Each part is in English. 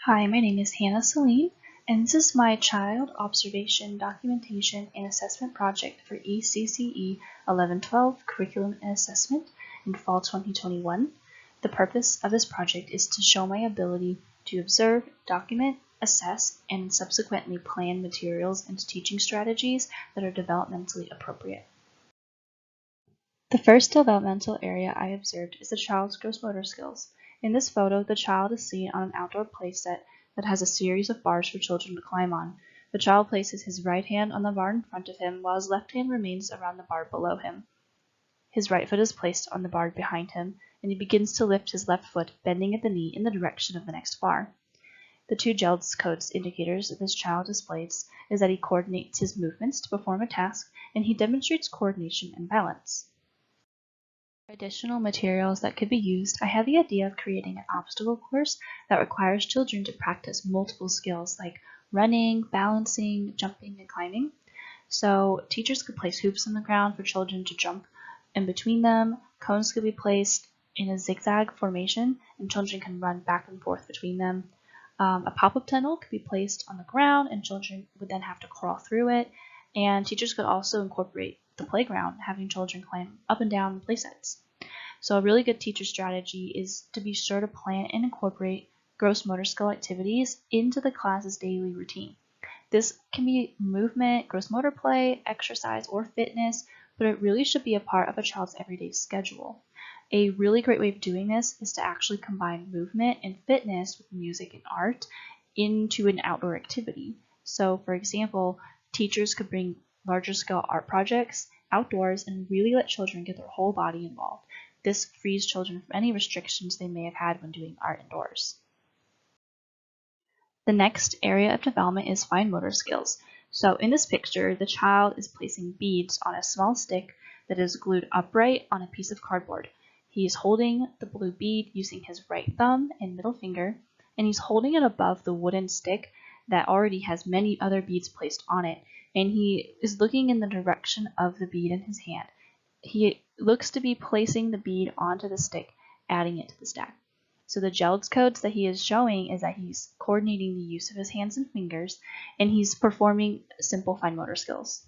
Hi, my name is Hannah Selin, and this is my Child Observation Documentation and Assessment Project for ECCE 1112 Curriculum and Assessment in Fall 2021. The purpose of this project is to show my ability to observe, document, assess, and subsequently plan materials and teaching strategies that are developmentally appropriate. The first developmental area I observed is the child's gross motor skills. In this photo, the child is seen on an outdoor playset that has a series of bars for children to climb on. The child places his right hand on the bar in front of him while his left hand remains around the bar below him. His right foot is placed on the bar behind him, and he begins to lift his left foot, bending at the knee in the direction of the next bar. The two GELDS codes indicators that this child displays is that he coordinates his movements to perform a task, and he demonstrates coordination and balance. Additional materials that could be used, I had the idea of creating an obstacle course that requires children to practice multiple skills like running, balancing, jumping, and climbing. So teachers could place hoops on the ground for children to jump in between them. Cones could be placed in a zigzag formation and children can run back and forth between them. A pop-up tunnel could be placed on the ground and children would then have to crawl through it. And teachers could also incorporate the playground, having children climb up and down the playsets. So a really good teacher strategy is to be sure to plan and incorporate gross motor skill activities into the class's daily routine. This can be movement, gross motor play, exercise, or fitness, but it really should be a part of a child's everyday schedule. A really great way of doing this is to actually combine movement and fitness with music and art into an outdoor activity. So for example, teachers could bring larger scale art projects outdoors and really let children get their whole body involved. This frees children from any restrictions they may have had when doing art indoors. The next area of development is fine motor skills. So in this picture, the child is placing beads on a small stick that is glued upright on a piece of cardboard. He is holding the blue bead using his right thumb and middle finger, and he's holding it above the wooden stick that already has many other beads placed on it, and he is looking in the direction of the bead in his hand. He looks to be placing the bead onto the stick, adding it to the stack. So the GELDS codes that he is showing is that he's coordinating the use of his hands and fingers, and he's performing simple fine motor skills.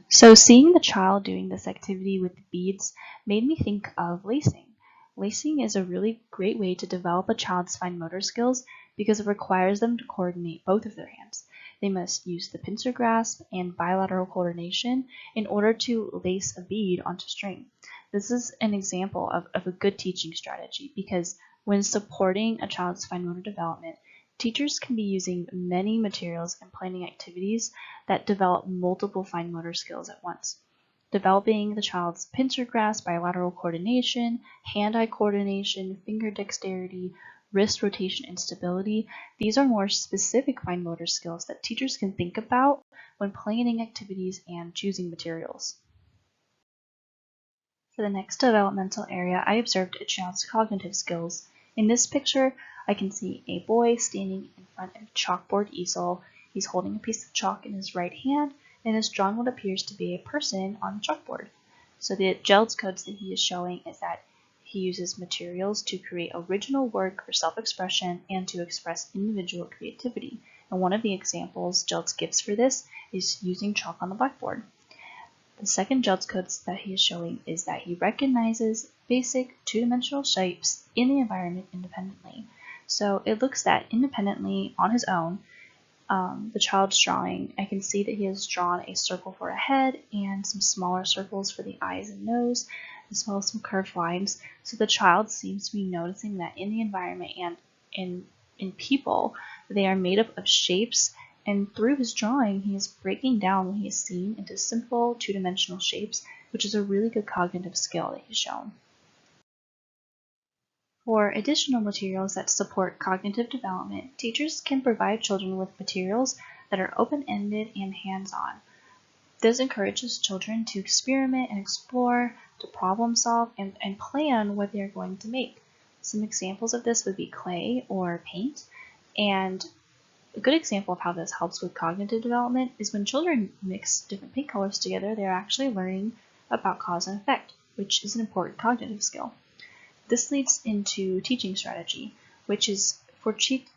So seeing the child doing this activity with the beads made me think of lacing. Lacing is a really great way to develop a child's fine motor skills because it requires them to coordinate both of their hands. They must use the pincer grasp and bilateral coordination in order to lace a bead onto string. This is an example of a good teaching strategy because when supporting a child's fine motor development, teachers can be using many materials and planning activities that develop multiple fine motor skills at once. Developing the child's pincer grasp, bilateral coordination, hand-eye coordination, finger dexterity, wrist rotation and stability, these are more specific fine motor skills that teachers can think about when planning activities and choosing materials. For the next developmental area, I observed a child's cognitive skills. In this picture, I can see a boy standing in front of a chalkboard easel. He's holding a piece of chalk in his right hand and is drawing what appears to be a person on the chalkboard. So the GELDS codes that he is showing is that he uses materials to create original work for self-expression and to express individual creativity. And one of the examples GELDS gives for this is using chalk on the blackboard. The second GELDS codes that he is showing is that he recognizes basic two-dimensional shapes in the environment independently. So it looks that independently on his own, the child's drawing, I can see that he has drawn a circle for a head and some smaller circles for the eyes and nose, as well as some curved lines. So the child seems to be noticing that in the environment and in people, they are made up of shapes, and through his drawing, he is breaking down what he has seen into simple two-dimensional shapes, which is a really good cognitive skill that he's shown. For additional materials that support cognitive development, teachers can provide children with materials that are open-ended and hands-on. This encourages children to experiment and explore, to problem solve, and plan what they're going to make. Some examples of this would be clay or paint, and a good example of how this helps with cognitive development is when children mix different paint colors together, they're actually learning about cause and effect, which is an important cognitive skill. This leads into teaching strategy. which is for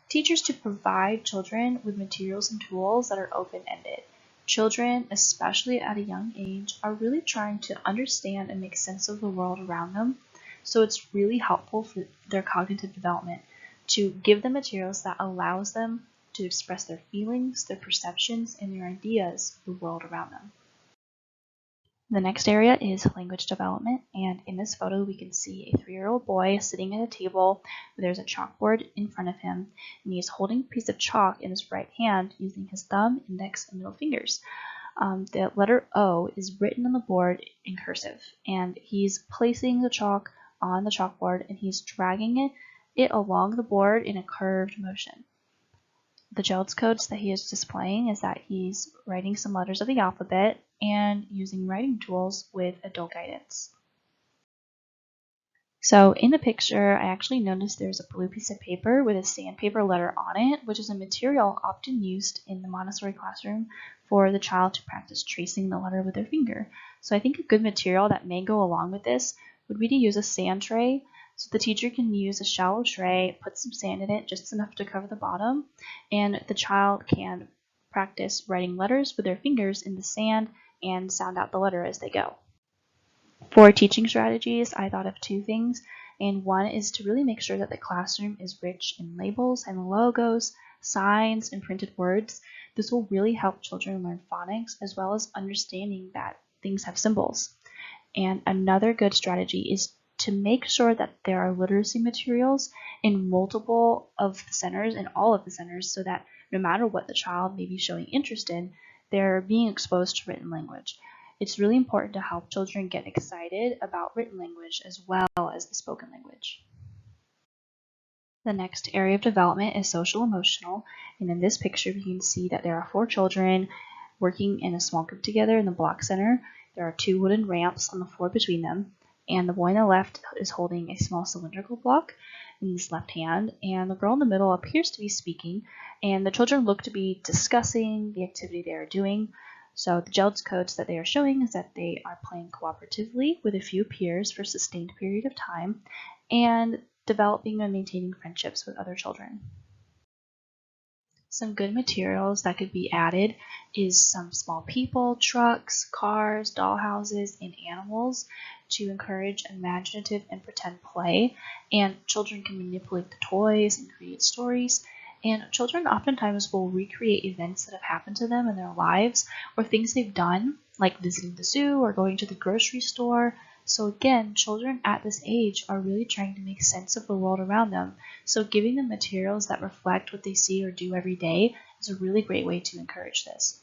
teachers to provide children with materials and tools that are open-ended. Children, especially at a young age, are really trying to understand and make sense of the world around them, so it's really helpful for their cognitive development to give them materials that allows them to express their feelings, their perceptions, and their ideas of the world around them. The next area is language development, and in this photo we can see a 3-year-old boy sitting at a table. There's a chalkboard in front of him, and he's holding a piece of chalk in his right hand using his thumb, index, and middle fingers. The letter O is written on the board in cursive, and he's placing the chalk on the chalkboard and he's dragging it along the board in a curved motion. The GELDS codes that he is displaying is that he's writing some letters of the alphabet and using writing tools with adult guidance. So in the picture, I actually noticed there's a blue piece of paper with a sandpaper letter on it, which is a material often used in the Montessori classroom for the child to practice tracing the letter with their finger. So I think a good material that may go along with this would be to use a sand tray. So the teacher can use a shallow tray, put some sand in it, just enough to cover the bottom, and the child can practice writing letters with their fingers in the sand and sound out the letter as they go. For teaching strategies, I thought of 2 things, and one is to really make sure that the classroom is rich in labels and logos, signs, and printed words. This will really help children learn phonics as well as understanding that things have symbols. And another good strategy is to make sure that there are literacy materials in multiple of the centers, in all of the centers, so that no matter what the child may be showing interest in, they're being exposed to written language. It's really important to help children get excited about written language as well as the spoken language. The next area of development is social emotional, and in this picture we can see that there are 4 children working in a small group together in the block center. There are 2 wooden ramps on the floor between them, and the boy on the left is holding a small cylindrical block in his left hand, and the girl in the middle appears to be speaking, and the children look to be discussing the activity they are doing. So the GELDS codes that they are showing is that they are playing cooperatively with a few peers for a sustained period of time and developing and maintaining friendships with other children. Some good materials that could be added is some small people, trucks, cars, dollhouses, and animals to encourage imaginative and pretend play, and children can manipulate the toys and create stories. And children oftentimes will recreate events that have happened to them in their lives or things they've done, like visiting the zoo or going to the grocery store. So again, children at this age are really trying to make sense of the world around them. So giving them materials that reflect what they see or do every day is a really great way to encourage this.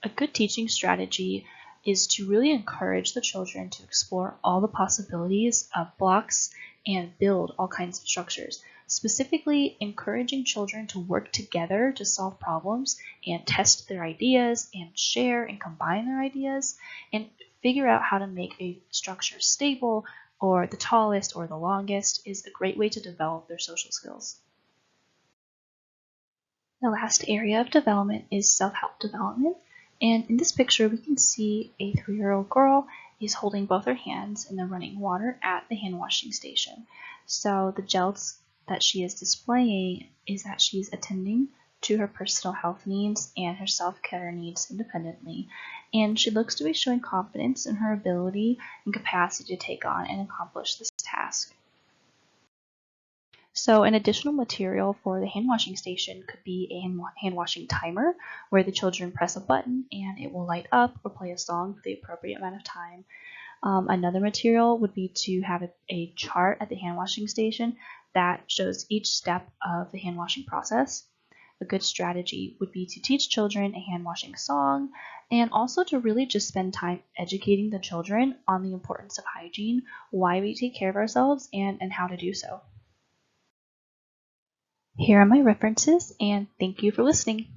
A good teaching strategy is to really encourage the children to explore all the possibilities of blocks and build all kinds of structures. Specifically, encouraging children to work together to solve problems and test their ideas and share and combine their ideas and figure out how to make a structure stable or the tallest or the longest is a great way to develop their social skills. The last area of development is self-help development. And in this picture, we can see a 3-year-old girl is holding both her hands in the running water at the hand washing station. So the GELDS that she is displaying is that she's attending to her personal health needs and her self-care needs independently. And she looks to be showing confidence in her ability and capacity to take on and accomplish this task. So an additional material for the hand washing station could be a hand washing timer where the children press a button and it will light up or play a song for the appropriate amount of time. Another material would be to have a chart at the hand washing station that shows each step of the hand washing process. A good strategy would be to teach children a hand washing song and also to really just spend time educating the children on the importance of hygiene, why we take care of ourselves, and how to do so. Here are my references, and thank you for listening.